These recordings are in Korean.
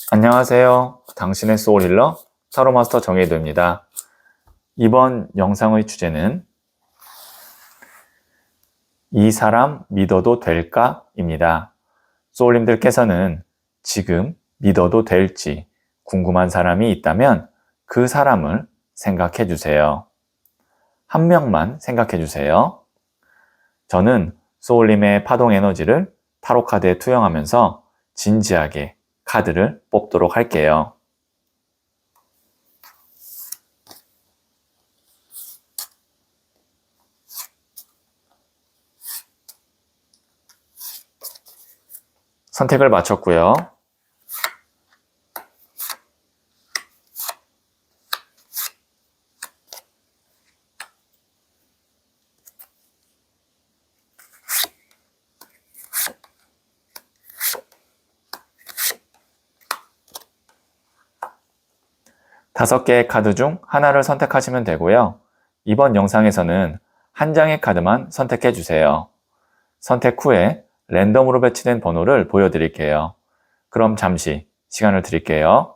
안녕하세요. 당신의 소울힐러 타로마스터 정혜도입니다. 이번 영상의 주제는 이 사람 믿어도 될까? 입니다. 소울님들께서는 지금 믿어도 될지 궁금한 사람이 있다면 그 사람을 생각해 주세요. 한 명만 생각해 주세요. 저는 소울님의 파동 에너지를 타로 카드에 투영하면서 진지하게 카드를 뽑도록 할게요. 선택을 마쳤고요. 다섯 개의 카드 중 하나를 선택하시면 되고요. 이번 영상에서는 한 장의 카드만 선택해 주세요. 선택 후에 랜덤으로 배치된 번호를 보여드릴게요. 그럼 잠시 시간을 드릴게요.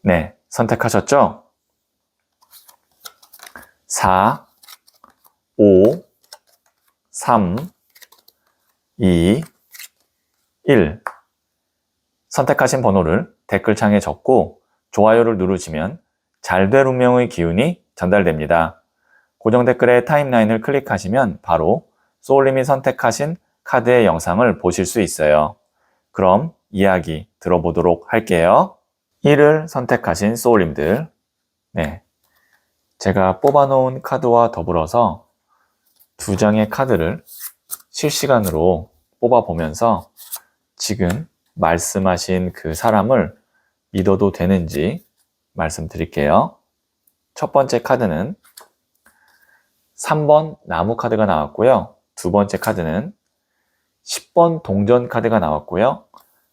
네, 선택하셨죠? 4, 5, 3, 2, 1. 선택하신 번호를 댓글창에 적고 좋아요를 누르시면 잘 될 운명의 기운이 전달됩니다. 고정 댓글에 타임라인을 클릭하시면 바로 소울님이 선택하신 카드의 영상을 보실 수 있어요. 그럼 이야기 들어보도록 할게요. 1을 선택하신 소울님들, 네, 제가 뽑아놓은 카드와 더불어서 두 장의 카드를 실시간으로 뽑아보면서 지금 말씀하신 그 사람을 믿어도 되는지 말씀드릴게요. 첫 번째 카드는 3번 나무 카드가 나왔고요. 두 번째 카드는 10번 동전 카드가 나왔고요.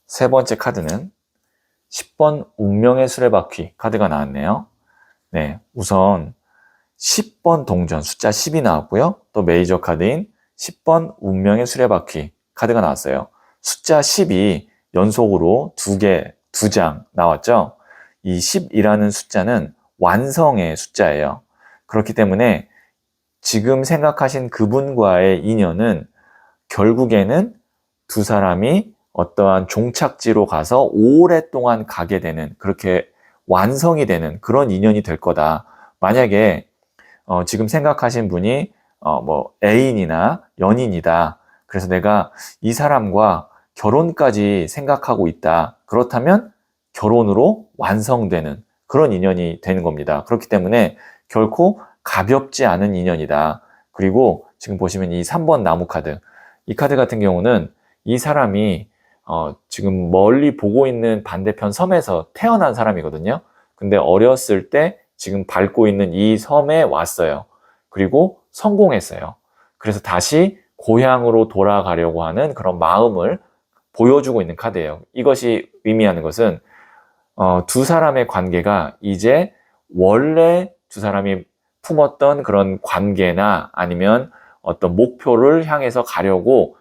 세 번째 카드는 10번 운명의 수레바퀴 카드가 나왔네요. 네, 우선 10번 동전 숫자 10이 나왔고요. 또 메이저 카드인 10번 운명의 수레바퀴 카드가 나왔어요. 숫자 10이 연속으로 두 장 나왔죠. 이 10이라는 숫자는 완성의 숫자예요. 그렇기 때문에 지금 생각하신 그분과의 인연은 결국에는 두 사람이 어떠한 종착지로 가서 오랫동안 가게 되는, 그렇게 완성이 되는 그런 인연이 될 거다. 만약에 지금 생각하신 분이 애인이나 연인이다. 그래서 내가 이 사람과 결혼까지 생각하고 있다. 그렇다면 결혼으로 완성되는 그런 인연이 되는 겁니다. 그렇기 때문에 결코 가볍지 않은 인연이다. 그리고 지금 보시면 이 3번 나무 카드, 이 카드 같은 경우는 이 사람이 지금 멀리 보고 있는 반대편 섬에서 태어난 사람이거든요. 근데 어렸을 때 지금 밟고 있는 이 섬에 왔어요. 그리고 성공했어요. 그래서 다시 고향으로 돌아가려고 하는 그런 마음을 보여주고 있는 카드예요. 이것이 의미하는 것은 두 사람의 관계가 이제 원래 두 사람이 품었던 그런 관계나 아니면 어떤 목표를 향해서 가려고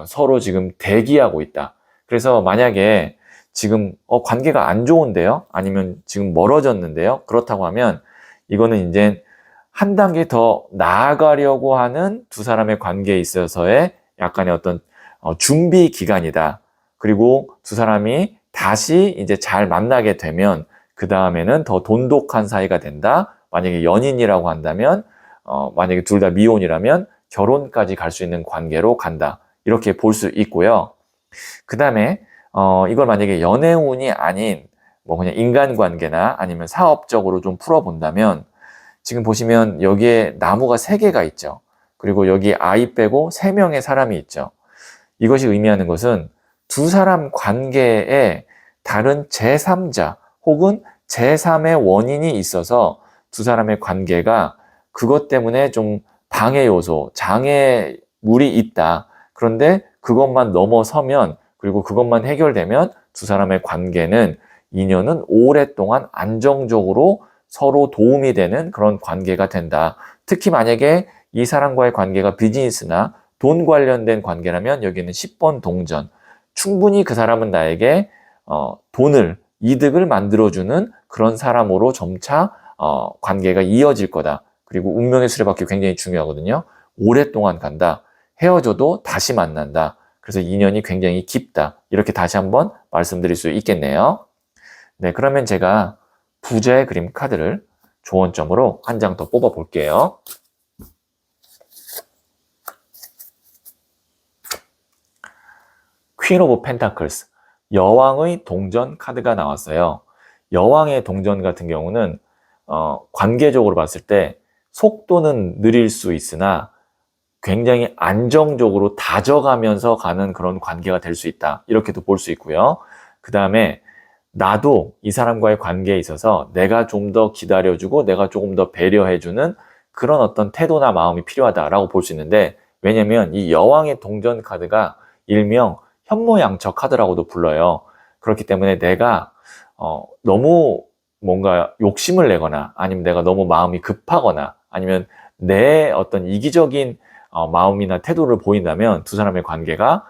서로 지금 대기하고 있다. 그래서 만약에 지금 관계가 안 좋은데요? 아니면 지금 멀어졌는데요? 그렇다고 하면 이거는 이제 한 단계 더 나아가려고 하는 두 사람의 관계에 있어서의 약간의 어떤 준비 기간이다. 그리고 두 사람이 다시 이제 잘 만나게 되면 그 다음에는 더 돈독한 사이가 된다. 만약에 연인이라고 한다면 만약에 둘 다 미혼이라면 결혼까지 갈 수 있는 관계로 간다. 이렇게 볼 수 있고요. 그 다음에 이걸 만약에 연애운이 아닌 그냥 인간관계나 아니면 사업적으로 좀 풀어본다면 지금 보시면 여기에 나무가 3개가 있죠. 그리고 여기 아이 빼고 3명의 사람이 있죠. 이것이 의미하는 것은 두 사람 관계에 다른 제3자 혹은 제3의 원인이 있어서 두 사람의 관계가 그것 때문에 좀 방해 요소, 장애물이 있다. 그런데 그것만 넘어서면, 그리고 그것만 해결되면 두 사람의 관계는 인연은 오랫동안 안정적으로 서로 도움이 되는 그런 관계가 된다. 특히 만약에 이 사람과의 관계가 비즈니스나 돈 관련된 관계라면 여기는 10번 동전. 충분히 그 사람은 나에게 돈을, 이득을 만들어주는 그런 사람으로 점차 관계가 이어질 거다. 그리고 운명의 수레바퀴 굉장히 중요하거든요. 오랫동안 간다. 헤어져도 다시 만난다. 그래서 인연이 굉장히 깊다. 이렇게 다시 한번 말씀드릴 수 있겠네요. 네, 그러면 제가 부자의 그림 카드를 조언점으로 한 장 더 뽑아 볼게요. 퀸 오브 펜타클스, 여왕의 동전 카드가 나왔어요. 여왕의 동전 같은 경우는 관계적으로 봤을 때 속도는 느릴 수 있으나 굉장히 안정적으로 다져가면서 가는 그런 관계가 될 수 있다. 이렇게도 볼 수 있고요. 그 다음에 나도 이 사람과의 관계에 있어서 내가 좀 더 기다려주고 내가 조금 더 배려해주는 그런 어떤 태도나 마음이 필요하다라고 볼 수 있는데, 왜냐면 이 여왕의 동전 카드가 일명 현모양처 카드라고도 불러요. 그렇기 때문에 내가 너무 뭔가 욕심을 내거나 아니면 내가 너무 마음이 급하거나 아니면 내 어떤 이기적인 마음이나 태도를 보인다면 두 사람의 관계가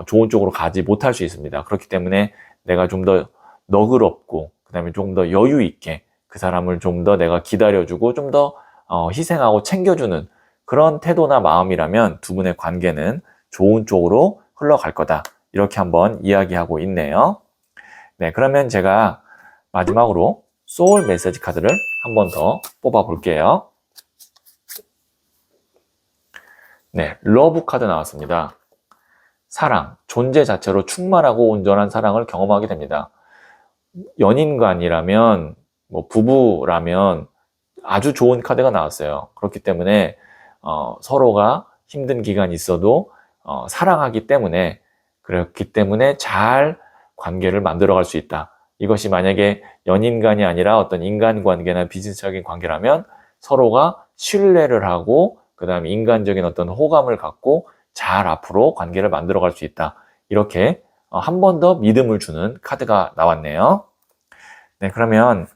좋은 쪽으로 가지 못할 수 있습니다. 그렇기 때문에 내가 좀 더 너그럽고 그 다음에 좀 더 여유 있게 그 사람을 좀 더 내가 기다려주고 좀 더 희생하고 챙겨주는 그런 태도나 마음이라면 두 분의 관계는 좋은 쪽으로 흘러갈 거다. 이렇게 한번 이야기하고 있네요. 네, 그러면 제가 마지막으로 소울 메시지 카드를 한 번 더 뽑아 볼게요. 네, 러브 카드 나왔습니다. 사랑, 존재 자체로 충만하고 온전한 사랑을 경험하게 됩니다. 연인간이라면, 부부라면 아주 좋은 카드가 나왔어요. 그렇기 때문에 서로가 힘든 기간이 있어도 사랑하기 때문에, 그렇기 때문에 잘 관계를 만들어갈 수 있다. 이것이 만약에 연인간이 아니라 어떤 인간관계나 비즈니스적인 관계라면 서로가 신뢰를 하고 그 다음에 인간적인 어떤 호감을 갖고 잘 앞으로 관계를 만들어갈 수 있다. 이렇게 한 번 더 믿음을 주는 카드가 나왔네요. 네, 그러면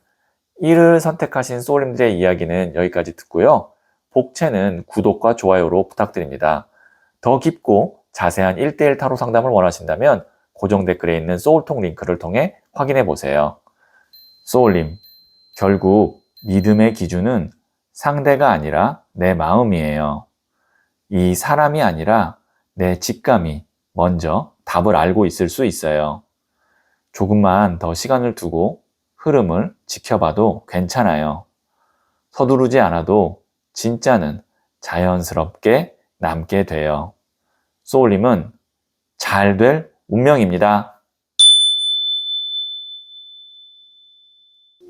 1을 선택하신 소울님들의 이야기는 여기까지 듣고요. 복채는 구독과 좋아요로 부탁드립니다. 더 깊고 자세한 1대1 타로 상담을 원하신다면 고정 댓글에 있는 소울톡 링크를 통해 확인해 보세요. 소울님, 결국 믿음의 기준은 상대가 아니라 내 마음이에요. 이 사람이 아니라 내 직감이 먼저 답을 알고 있을 수 있어요. 조금만 더 시간을 두고 흐름을 지켜봐도 괜찮아요. 서두르지 않아도 진짜는 자연스럽게 남게 돼요. 소울님은 잘 될 운명입니다.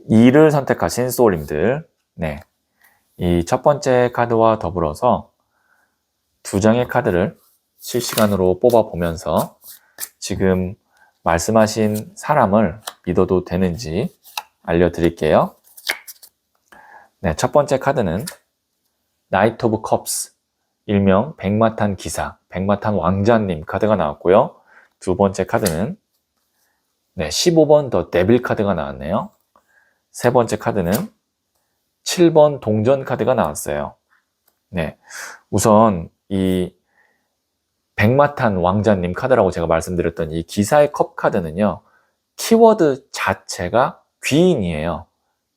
2를 선택하신 소울님들, 네, 이 첫 번째 카드와 더불어서 두 장의 카드를 실시간으로 뽑아보면서 지금 말씀하신 사람을 믿어도 되는지 알려드릴게요. 네, 첫 번째 카드는 나이트 오브 컵스, 일명 백마탄 기사, 백마탄 왕자님 카드가 나왔고요. 두 번째 카드는 15번 더 데빌 카드가 나왔네요. 세 번째 카드는 7번 동전 카드가 나왔어요. 네, 우선 이 백마탄 왕자님 카드라고 제가 말씀드렸던 이 기사의 컵 카드는요, 키워드 자체가 귀인이에요.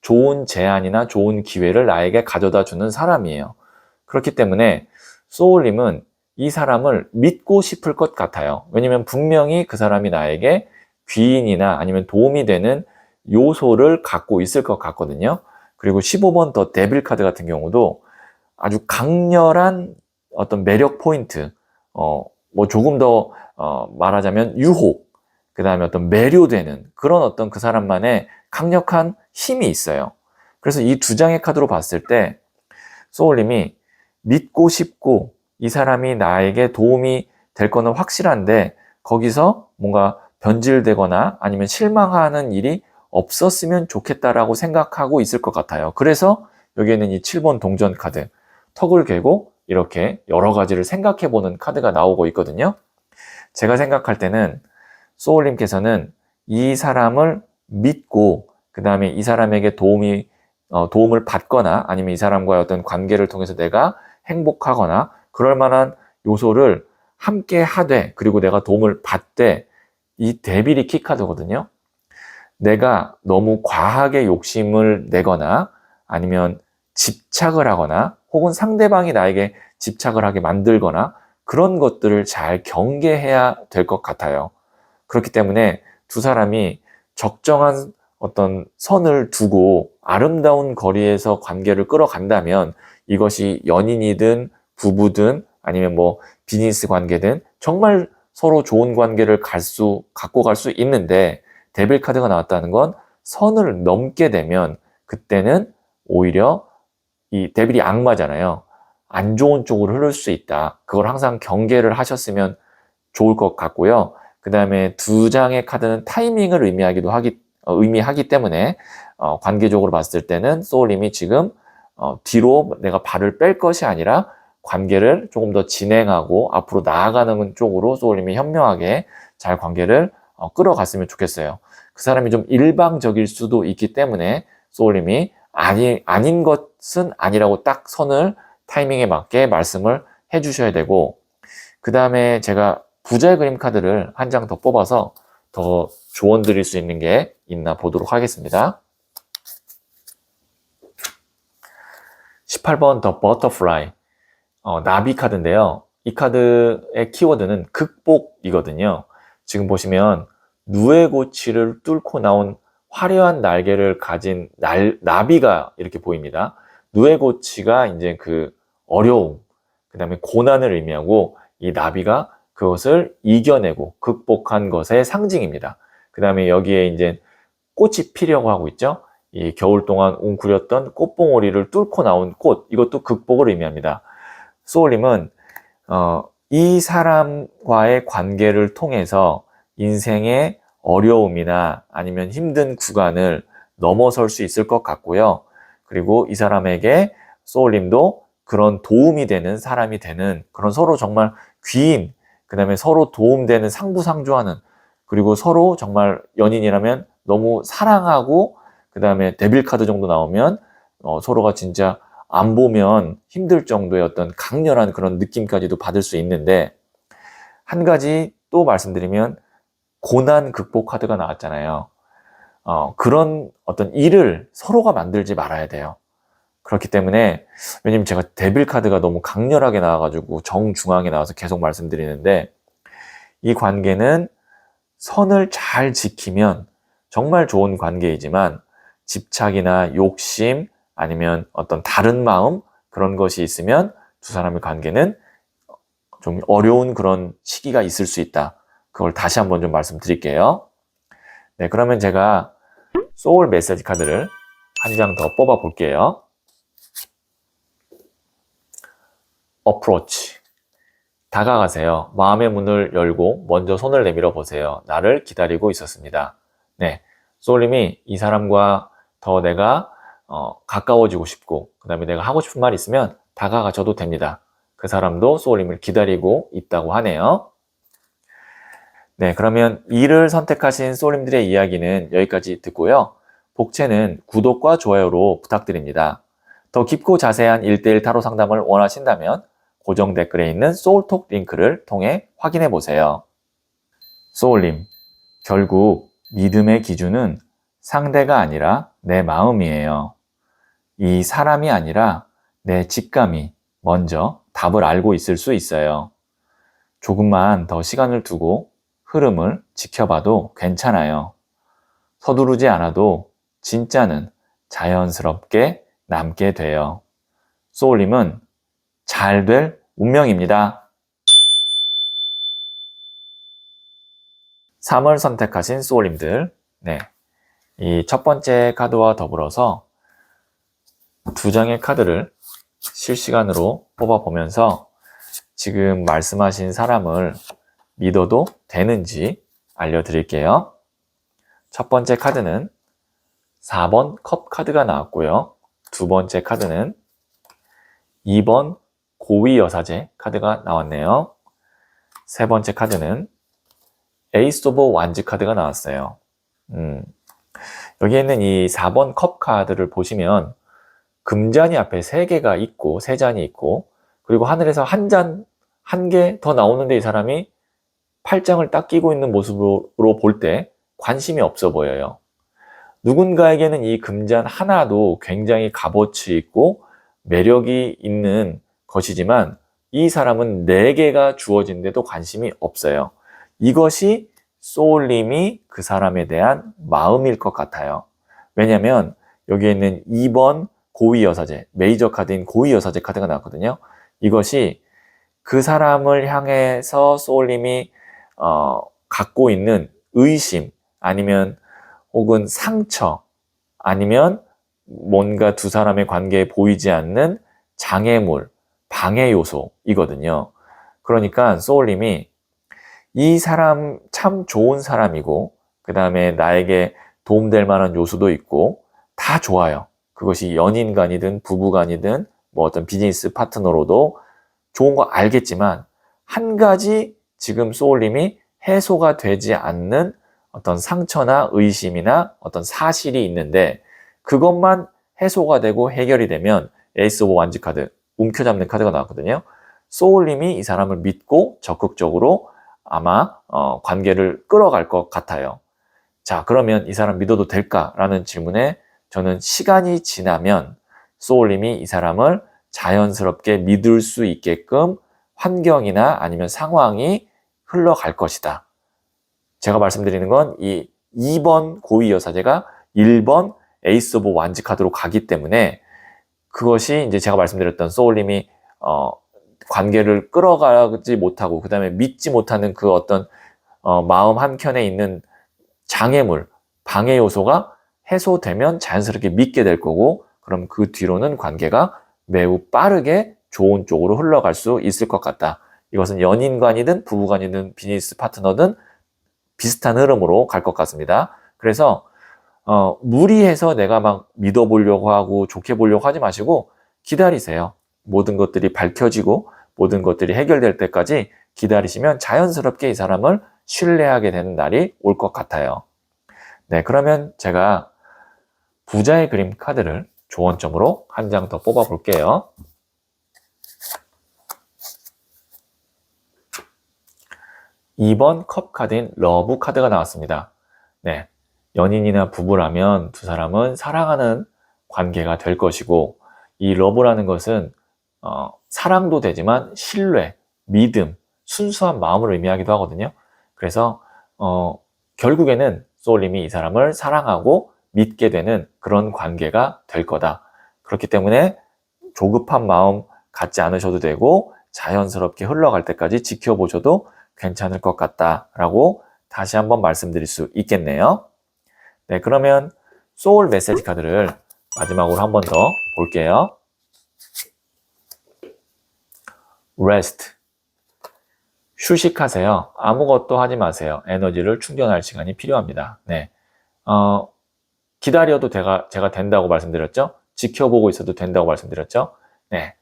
좋은 제안이나 좋은 기회를 나에게 가져다 주는 사람이에요. 그렇기 때문에 소울님은 이 사람을 믿고 싶을 것 같아요. 왜냐면 분명히 그 사람이 나에게 귀인이나 아니면 도움이 되는 요소를 갖고 있을 것 같거든요. 그리고 15번 더 데빌 카드 같은 경우도 아주 강렬한 어떤 매력 포인트, 조금 더 말하자면 유혹, 그 다음에 어떤 매료되는 그런 어떤 그 사람만의 강력한 힘이 있어요. 그래서 이 두 장의 카드로 봤을 때 소울님이 믿고 싶고 이 사람이 나에게 도움이 될 거는 확실한데 거기서 뭔가 변질되거나 아니면 실망하는 일이 없었으면 좋겠다라고 생각하고 있을 것 같아요. 그래서 여기에는 이 7번 동전 카드, 턱을 괴고 이렇게 여러 가지를 생각해보는 카드가 나오고 있거든요. 제가 생각할 때는 소울님께서는 이 사람을 믿고 그 다음에 이 사람에게 도움을 받거나 아니면 이 사람과의 어떤 관계를 통해서 내가 행복하거나 그럴 만한 요소를 함께 하되 그리고 내가 도움을 받되 이 데빌이 키카드거든요. 내가 너무 과하게 욕심을 내거나 아니면 집착을 하거나 혹은 상대방이 나에게 집착을 하게 만들거나 그런 것들을 잘 경계해야 될 것 같아요. 그렇기 때문에 두 사람이 적정한 어떤 선을 두고 아름다운 거리에서 관계를 끌어간다면 이것이 연인이든 부부든 아니면 뭐 비즈니스 관계든 정말 서로 좋은 관계를 갖고 갈 수 있는데 데빌 카드가 나왔다는 건 선을 넘게 되면 그때는 오히려 이 데빌이 악마잖아요. 안 좋은 쪽으로 흐를 수 있다. 그걸 항상 경계를 하셨으면 좋을 것 같고요. 그 다음에 두 장의 카드는 타이밍을 의미하기 때문에 관계적으로 봤을 때는 소울님이 지금 뒤로 내가 발을 뺄 것이 아니라 관계를 조금 더 진행하고 앞으로 나아가는 쪽으로 소울님이 현명하게 잘 관계를 끌어갔으면 좋겠어요. 그 사람이 좀 일방적일 수도 있기 때문에 소울님이 아닌 것은 아니라고 딱 선을 타이밍에 맞게 말씀을 해주셔야 되고 그 다음에 제가 부자의 그림 카드를 한 장 더 뽑아서 더 조언 드릴 수 있는 게 있나 보도록 하겠습니다. 18번 더 버터플라이 나비 카드인데요. 이 카드의 키워드는 극복이거든요. 지금 보시면 누에고치를 뚫고 나온 화려한 날개를 가진 나비가 이렇게 보입니다. 누에고치가 이제 그 어려움, 그 다음에 고난을 의미하고 이 나비가 그것을 이겨내고 극복한 것의 상징입니다. 그 다음에 여기에 이제 꽃이 피려고 하고 있죠. 이 겨울 동안 웅크렸던 꽃봉오리를 뚫고 나온 꽃, 이것도 극복을 의미합니다. 소울님은 이 사람과의 관계를 통해서 인생의 어려움이나 아니면 힘든 구간을 넘어설 수 있을 것 같고요. 그리고 이 사람에게 소울님도 그런 도움이 되는 사람이 되는 그런 서로 정말 귀인, 그 다음에 서로 도움되는 상부상조하는 그리고 서로 정말 연인이라면 너무 사랑하고 그 다음에 데빌 카드 정도 나오면 서로가 진짜 안 보면 힘들 정도의 어떤 강렬한 그런 느낌까지도 받을 수 있는데 한 가지 또 말씀드리면 고난 극복 카드가 나왔잖아요. 그런 어떤 일을 서로가 만들지 말아야 돼요. 그렇기 때문에 왜냐면 제가 데빌 카드가 너무 강렬하게 나와가지고 정중앙에 나와서 계속 말씀드리는데 이 관계는 선을 잘 지키면 정말 좋은 관계이지만 집착이나 욕심 아니면 어떤 다른 마음 그런 것이 있으면 두 사람의 관계는 좀 어려운 그런 시기가 있을 수 있다. 그걸 다시 한번 좀 말씀드릴게요. 네, 그러면 제가 소울 메시지 카드를 한 장 더 뽑아 볼게요. 어프로치. 다가가세요. 마음의 문을 열고 먼저 손을 내밀어 보세요. 나를 기다리고 있었습니다. 네, 소울님이 이 사람과 더 내가 가까워지고 싶고 그 다음에 내가 하고 싶은 말 있으면 다가가셔도 됩니다. 그 사람도 소울님을 기다리고 있다고 하네요. 네, 그러면 이를 선택하신 소울님들의 이야기는 여기까지 듣고요. 복채는 구독과 좋아요로 부탁드립니다. 더 깊고 자세한 1:1 타로 상담을 원하신다면 고정 댓글에 있는 소울톡 링크를 통해 확인해 보세요. 소울님, 결국 믿음의 기준은 상대가 아니라 내 마음이에요. 이 사람이 아니라 내 직감이 먼저 답을 알고 있을 수 있어요. 조금만 더 시간을 두고 흐름을 지켜봐도 괜찮아요. 서두르지 않아도 진짜는 자연스럽게 남게 돼요. 소울님은 잘 될 운명입니다. 3월 선택하신 소울님들, 네, 이 첫 번째 카드와 더불어서 두 장의 카드를 실시간으로 뽑아보면서 지금 말씀하신 사람을 믿어도 되는지 알려드릴게요. 첫 번째 카드는 4번 컵 카드가 나왔고요. 두 번째 카드는 2번 고위 여사제 카드가 나왔네요. 세 번째 카드는 에이스 오브 완즈 카드가 나왔어요. 여기에 있는 이 4번 컵 카드를 보시면 금잔이 앞에 3개가 있고 3잔이 있고 그리고 하늘에서 한 개 더 나오는데 이 사람이 팔짱을 딱 끼고 있는 모습으로 볼 때 관심이 없어 보여요. 누군가에게는 이 금잔 하나도 굉장히 값어치 있고 매력이 있는 것이지만 이 사람은 4개가 주어진데도 관심이 없어요. 이것이 소울님이 그 사람에 대한 마음일 것 같아요. 왜냐하면 여기에 있는 2번 고위여사제, 메이저 카드인 고위여사제 카드가 나왔거든요. 이것이 그 사람을 향해서 소울님이 갖고 있는 의심 아니면 혹은 상처 아니면 뭔가 두 사람의 관계에 보이지 않는 장애물, 방해 요소이거든요. 그러니까 소울님이 이 사람 참 좋은 사람이고 그 다음에 나에게 도움될 만한 요소도 있고 다 좋아요. 그것이 연인간이든 부부간이든 뭐 어떤 비즈니스 파트너로도 좋은 거 알겠지만 한 가지 지금 소울님이 해소가 되지 않는 어떤 상처나 의심이나 어떤 사실이 있는데 그것만 해소가 되고 해결이 되면 에이스 오브 완지 카드, 움켜잡는 카드가 나왔거든요. 소울님이 이 사람을 믿고 적극적으로 아마 관계를 끌어갈 것 같아요. 자, 그러면 이 사람 믿어도 될까라는 질문에 저는 시간이 지나면 소울님이 이 사람을 자연스럽게 믿을 수 있게끔 환경이나 아니면 상황이 흘러갈 것이다. 제가 말씀드리는 건 이 2번 고위여사제가 1번 에이스 오브 완지 카드로 가기 때문에 그것이 이제 제가 말씀드렸던 소울님이 관계를 끌어가지 못하고 그 다음에 믿지 못하는 그 어떤 마음 한켠에 있는 장애물, 방해 요소가 해소되면 자연스럽게 믿게 될 거고 그럼 그 뒤로는 관계가 매우 빠르게 좋은 쪽으로 흘러갈 수 있을 것 같다. 이것은 연인간이든 부부간이든 비즈니스 파트너든 비슷한 흐름으로 갈 것 같습니다. 그래서 무리해서 내가 막 믿어보려고 하고 좋게 보려고 하지 마시고 기다리세요. 모든 것들이 밝혀지고 모든 것들이 해결될 때까지 기다리시면 자연스럽게 이 사람을 신뢰하게 되는 날이 올 것 같아요. 네, 그러면 제가 부자의 그림 카드를 조언점으로 한 장 더 뽑아 볼게요. 2번 컵 카드인 러브 카드가 나왔습니다. 네, 연인이나 부부라면 두 사람은 사랑하는 관계가 될 것이고 이 러브라는 것은 사랑도 되지만 신뢰, 믿음, 순수한 마음을 의미하기도 하거든요. 그래서 결국에는 소울님이 이 사람을 사랑하고 믿게 되는 그런 관계가 될 거다. 그렇기 때문에 조급한 마음 갖지 않으셔도 되고 자연스럽게 흘러갈 때까지 지켜보셔도 괜찮을 것 같다라고 다시 한번 말씀드릴 수 있겠네요. 네, 그러면 소울 메시지 카드를 마지막으로 한 번 더 볼게요. Rest. 휴식하세요. 아무것도 하지 마세요. 에너지를 충전할 시간이 필요합니다. 네. 기다려도 제가 된다고 말씀드렸죠? 지켜보고 있어도 된다고 말씀드렸죠? 네.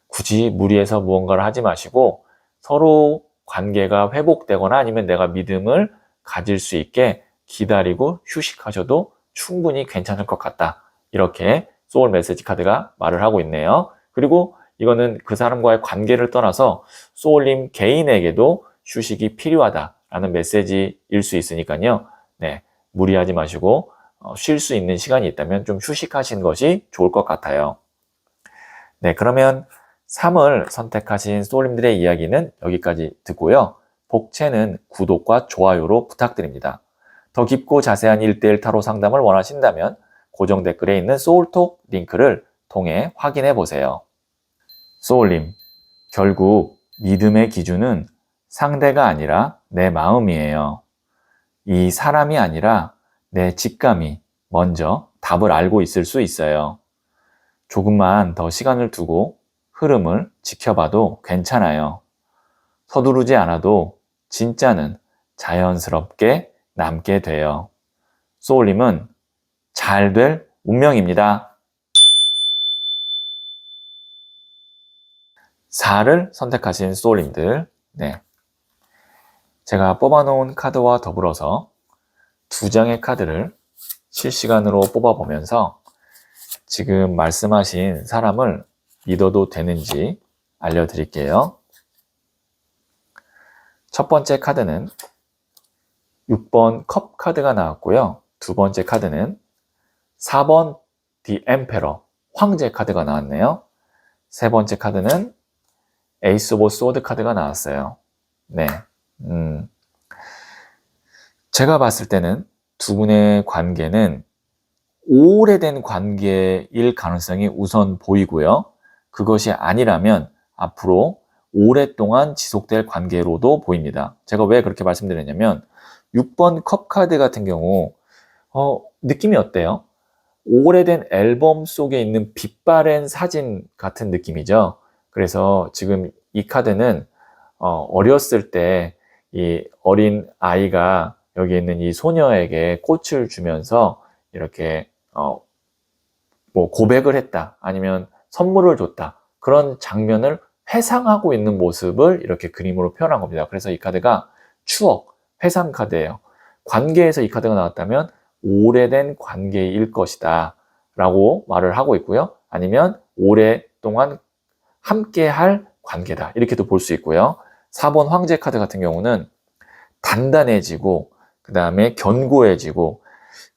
굳이 무리해서 무언가를 하지 마시고 서로 관계가 회복되거나 아니면 내가 믿음을 가질 수 있게 기다리고 휴식하셔도 충분히 괜찮을 것 같다. 이렇게 소울 메시지 카드가 말을 하고 있네요. 그리고 이거는 그 사람과의 관계를 떠나서 소울님 개인에게도 휴식이 필요하다라는 메시지일 수 있으니까요. 네, 무리하지 마시고 쉴 수 있는 시간이 있다면 좀 휴식하시는 것이 좋을 것 같아요. 네, 그러면 3을 선택하신 소울님들의 이야기는 여기까지 듣고요. 복채는 구독과 좋아요로 부탁드립니다. 더 깊고 자세한 1:1 타로 상담을 원하신다면 고정 댓글에 있는 소울톡 링크를 통해 확인해 보세요. 소울님, 결국 믿음의 기준은 상대가 아니라 내 마음이에요. 이 사람이 아니라 내 직감이 먼저 답을 알고 있을 수 있어요. 조금만 더 시간을 두고 흐름을 지켜봐도 괜찮아요. 서두르지 않아도 진짜는 자연스럽게 남게 돼요. 소울님은 잘 될 운명입니다. 4를 선택하신 소울님들, 네. 제가 뽑아놓은 카드와 더불어서 2장의 카드를 실시간으로 뽑아보면서 지금 말씀하신 사람을 믿어도 되는지 알려드릴게요. 첫 번째 카드는 6번 컵 카드가 나왔고요. 두 번째 카드는 4번 The Emperor, 황제 카드가 나왔네요. 세 번째 카드는 에이스 오브 소드 카드가 나왔어요. 네, 제가 봤을 때는 두 분의 관계는 오래된 관계일 가능성이 우선 보이고요. 그것이 아니라면 앞으로 오랫동안 지속될 관계로도 보입니다. 제가 왜 그렇게 말씀드렸냐면 6번 컵 카드 같은 경우 느낌이 어때요? 오래된 앨범 속에 있는 빛바랜 사진 같은 느낌이죠. 그래서 지금 이 카드는 어렸을 때 이 어린 아이가 여기 있는 이 소녀에게 꽃을 주면서 이렇게 뭐 고백을 했다, 아니면 선물을 줬다, 그런 장면을 회상하고 있는 모습을 이렇게 그림으로 표현한 겁니다. 그래서 이 카드가 추억, 회상 카드예요. 관계에서 이 카드가 나왔다면 오래된 관계일 것이다 라고 말을 하고 있고요. 아니면 오랫동안 함께 할 관계다, 이렇게도 볼 수 있고요. 4번 황제 카드 같은 경우는 단단해지고 그 다음에 견고해지고,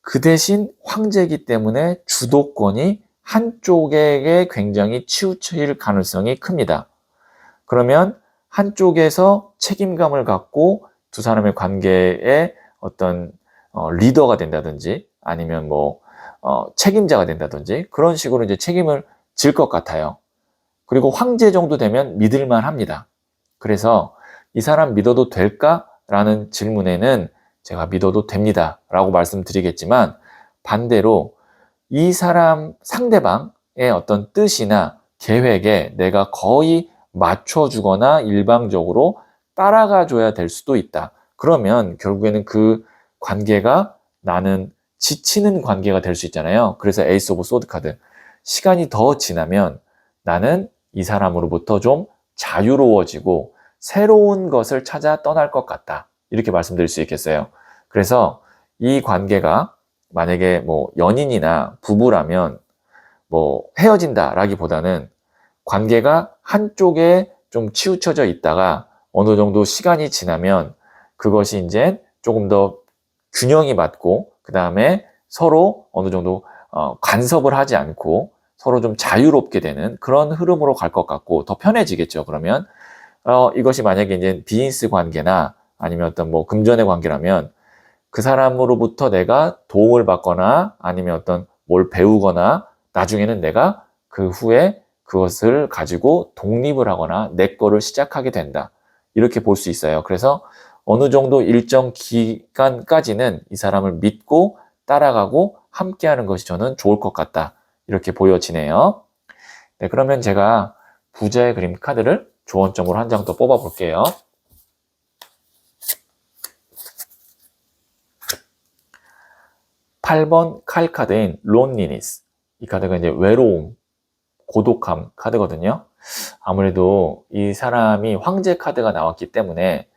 그 대신 황제이기 때문에 주도권이 한쪽에게 굉장히 치우칠 가능성이 큽니다. 그러면 한쪽에서 책임감을 갖고 두 사람의 관계에 어떤 리더가 된다든지, 아니면 뭐 책임자가 된다든지, 그런 식으로 이제 책임을 질 것 같아요. 그리고 황제 정도 되면 믿을만 합니다. 그래서 이 사람 믿어도 될까라는 질문에는 제가 믿어도 됩니다 라고 말씀드리겠지만, 반대로 이 사람 상대방의 어떤 뜻이나 계획에 내가 거의 맞춰주거나 일방적으로 따라가 줘야 될 수도 있다. 그러면 결국에는 그 관계가 나는 지치는 관계가 될 수 있잖아요. 그래서 에이스 오브 소드 카드, 시간이 더 지나면 나는 이 사람으로부터 좀 자유로워지고 새로운 것을 찾아 떠날 것 같다, 이렇게 말씀드릴 수 있겠어요. 그래서 이 관계가 만약에 뭐 연인이나 부부라면 뭐 헤어진다 라기보다는 관계가 한쪽에 좀 치우쳐져 있다가 어느 정도 시간이 지나면 그것이 이제 조금 더 균형이 맞고, 그 다음에 서로 어느 정도 간섭을 하지 않고 서로 좀 자유롭게 되는 그런 흐름으로 갈 것 같고, 더 편해지겠죠. 그러면 이것이 만약에 이제 비즈니스 관계나 아니면 어떤 뭐 금전의 관계라면 그 사람으로부터 내가 도움을 받거나 아니면 어떤 뭘 배우거나 나중에는 내가 그 후에 그것을 가지고 독립을 하거나 내 거를 시작하게 된다, 이렇게 볼 수 있어요. 그래서 어느 정도 일정 기간까지는 이 사람을 믿고 따라가고 함께하는 것이 저는 좋을 것 같다, 이렇게 보여지네요. 네, 그러면 제가 부자의 그림 카드를 조언점으로 한 장 더 뽑아 볼게요. 8번 칼 카드인 loneliness, 이 카드가 이제 외로움, 고독함 카드거든요. 아무래도 이 사람이 황제 카드가 나왔기 때문에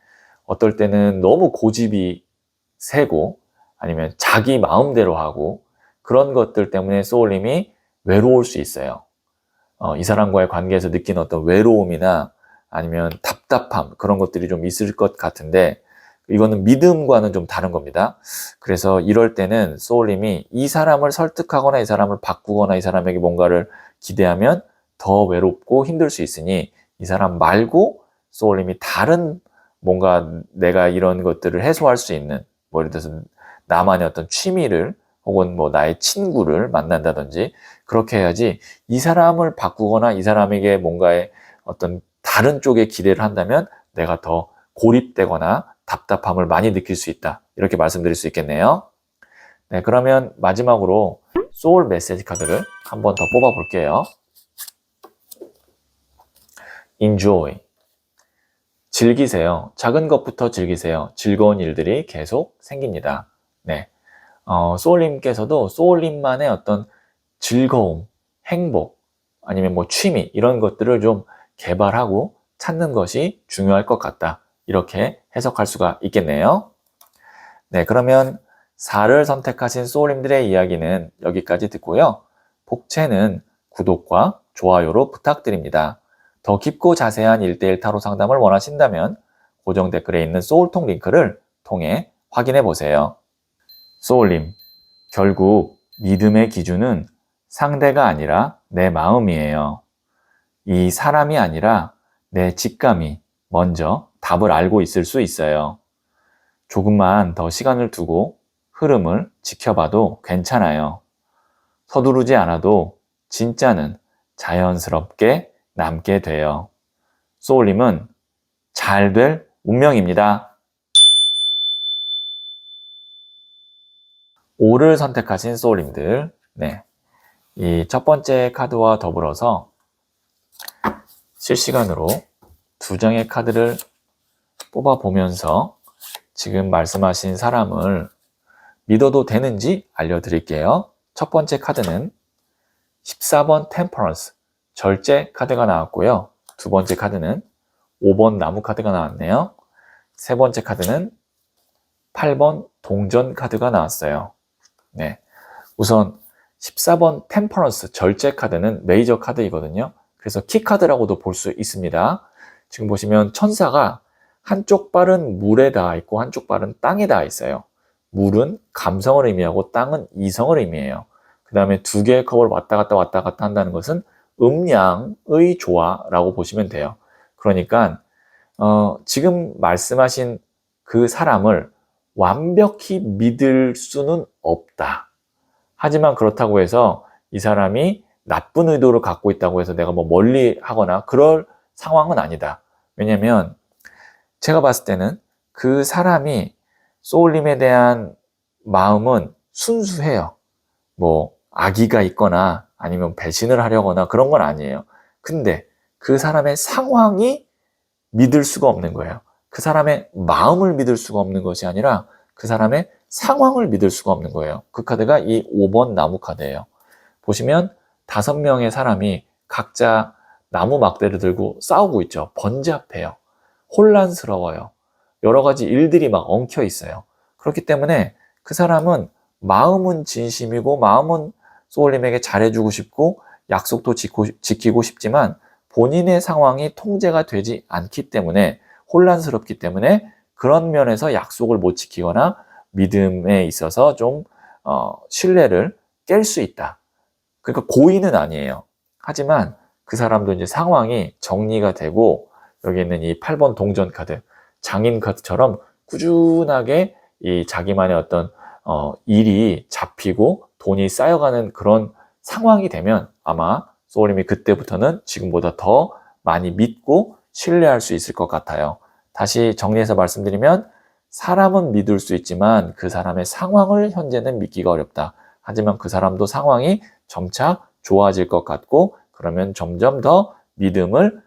어떨 때는 너무 고집이 세고 아니면 자기 마음대로 하고, 그런 것들 때문에 소울님이 외로울 수 있어요. 이 사람과의 관계에서 느끼는 어떤 외로움이나 아니면 답답함, 그런 것들이 좀 있을 것 같은데, 이거는 믿음과는 좀 다른 겁니다. 그래서 이럴 때는 소울님이 이 사람을 설득하거나 이 사람을 바꾸거나 이 사람에게 뭔가를 기대하면 더 외롭고 힘들 수 있으니, 이 사람 말고 소울님이 다른 뭔가 내가 이런 것들을 해소할 수 있는, 뭐 예를 들어서 나만의 어떤 취미를 혹은 뭐 나의 친구를 만난다든지, 그렇게 해야지 이 사람을 바꾸거나 이 사람에게 뭔가의 어떤 다른 쪽에 기대를 한다면 내가 더 고립되거나 답답함을 많이 느낄 수 있다, 이렇게 말씀드릴 수 있겠네요. 네, 그러면 마지막으로 소울 메시지 카드를 한 번 더 뽑아 볼게요. Enjoy, 즐기세요. 작은 것부터 즐기세요. 즐거운 일들이 계속 생깁니다. 네, 소울님께서도 소울님만의 어떤 즐거움, 행복, 아니면 뭐 취미, 이런 것들을 좀 개발하고 찾는 것이 중요할 것 같다, 이렇게 해석할 수가 있겠네요. 네, 그러면 4를 선택하신 소울님들의 이야기는 여기까지 듣고요. 복채는 구독과 좋아요로 부탁드립니다. 더 깊고 자세한 1대1 타로 상담을 원하신다면 고정 댓글에 있는 소울톡 링크를 통해 확인해 보세요. 소울님, 결국 믿음의 기준은 상대가 아니라 내 마음이에요. 이 사람이 아니라 내 직감이 먼저 답을 알고 있을 수 있어요. 조금만 더 시간을 두고 흐름을 지켜봐도 괜찮아요. 서두르지 않아도 진짜는 자연스럽게 남게 돼요. 소울님은 잘 될 운명입니다. 5를 선택하신 소울님들, 이 첫 번째 카드와 더불어서 실시간으로 2장의 카드를 뽑아보면서 지금 말씀하신 사람을 믿어도 되는지 알려드릴게요. 첫 번째 카드는 14번 템퍼런스, 절제 카드가 나왔고요. 두 번째 카드는 5번 나무 카드가 나왔네요. 세 번째 카드는 8번 동전 카드가 나왔어요. 우선 14번 템퍼런스 절제 카드는 메이저 카드이거든요. 그래서 키 카드라고도 볼 수 있습니다. 지금 보시면 천사가 한쪽 발은 물에 닿아 있고 한쪽 발은 땅에 닿아 있어요. 물은 감성을 의미하고 땅은 이성을 의미해요. 그 다음에 두 개의 컵을 왔다 갔다 한다는 것은 음양의 조화라고 보시면 돼요. 그러니까 지금 말씀하신 그 사람을 완벽히 믿을 수는 없다. 하지만 그렇다고 해서 이 사람이 나쁜 의도를 갖고 있다고 해서 내가 뭐 멀리 하거나 그럴 상황은 아니다. 왜냐면 제가 봤을 때는 그 사람이 소울님에 대한 마음은 순수해요. 뭐 악의가 있거나 아니면 배신을 하려거나 그런 건 아니에요. 근데 그 사람의 상황이 믿을 수가 없는 거예요. 그 사람의 마음을 믿을 수가 없는 것이 아니라 그 사람의 상황을 믿을 수가 없는 거예요. 그 카드가 이 5번 나무 카드예요. 보시면 5명의 사람이 각자 나무 막대를 들고 싸우고 있죠. 번잡해요. 혼란스러워요. 여러 가지 일들이 막 엉켜 있어요. 그렇기 때문에 그 사람은 마음은 진심이고 마음은 소울님에게 잘해주고 싶고 약속도 지키고 싶지만 본인의 상황이 통제가 되지 않기 때문에 혼란스럽기 때문에 그런 면에서 약속을 못 지키거나 믿음에 있어서 좀 신뢰를 깰 수 있다. 그러니까 고의는 아니에요. 하지만 그 사람도 이제 상황이 정리가 되고 여기 있는 이 8번 동전 카드, 장인 카드처럼 꾸준하게 이 자기만의 어떤 일이 잡히고 돈이 쌓여가는 그런 상황이 되면 아마 소울님이 그때부터는 지금보다 더 많이 믿고 신뢰할 수 있을 것 같아요. 다시 정리해서 말씀드리면 사람은 믿을 수 있지만 그 사람의 상황을 현재는 믿기가 어렵다. 하지만 그 사람도 상황이 점차 좋아질 것 같고 그러면 점점 더 믿음을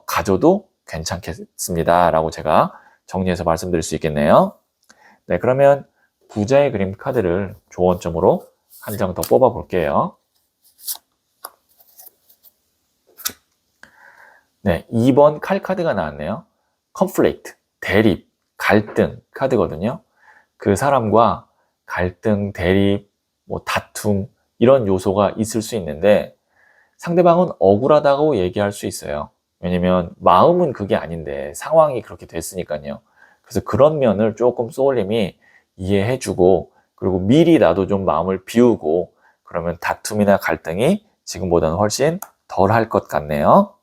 가져도 괜찮겠습니다. 라고 제가 정리해서 말씀드릴 수 있겠네요. 그러면 부자의 그림 카드를 조언점으로 한 장 더 뽑아 볼게요. 2번 칼 카드가 나왔네요. conflict, 대립, 갈등 카드거든요. 그 사람과 갈등, 대립, 뭐 다툼 이런 요소가 있을 수 있는데 상대방은 억울하다고 얘기할 수 있어요. 왜냐면 마음은 그게 아닌데 상황이 그렇게 됐으니까요. 그래서 그런 면을 조금 소울님이 이해해주고 그리고 미리 나도 좀 마음을 비우고 그러면 다툼이나 갈등이 지금보다는 훨씬 덜 할 것 같네요.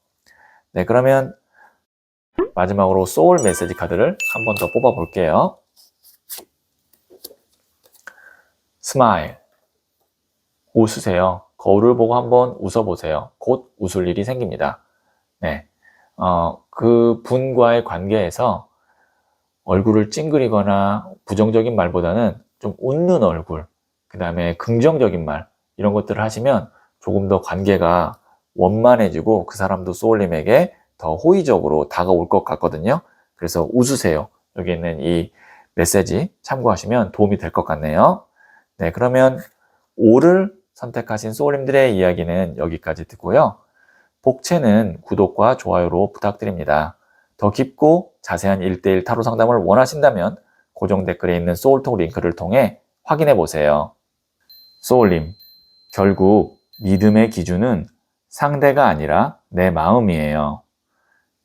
그러면 마지막으로 소울 메시지 카드를 한 번 더 뽑아 볼게요. 스마일, 웃으세요. 거울을 보고 한번 웃어보세요. 곧 웃을 일이 생깁니다. 그 분과의 관계에서 얼굴을 찡그리거나 부정적인 말보다는 좀 웃는 얼굴, 그 다음에 긍정적인 말 이런 것들을 하시면 조금 더 관계가 원만해지고 그 사람도 소울님에게 더 호의적으로 다가올 것 같거든요. 그래서 웃으세요. 여기 있는 이 메시지 참고하시면 도움이 될 것 같네요. 그러면 5를 선택하신 소울님들의 이야기는 여기까지 듣고요. 복채는 구독과 좋아요로 부탁드립니다. 더 깊고 자세한 1대1 타로 상담을 원하신다면 고정 댓글에 있는 소울톡 링크를 통해 확인해 보세요. 소울님, 결국 믿음의 기준은 상대가 아니라 내 마음이에요.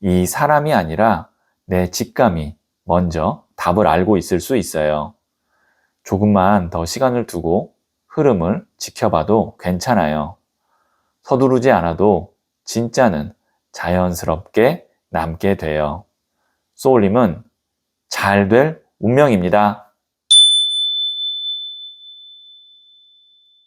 이 사람이 아니라 내 직감이 먼저 답을 알고 있을 수 있어요. 조금만 더 시간을 두고 흐름을 지켜봐도 괜찮아요. 서두르지 않아도 진짜는 자연스럽게 남게 돼요. 소울님은 잘 될 운명입니다.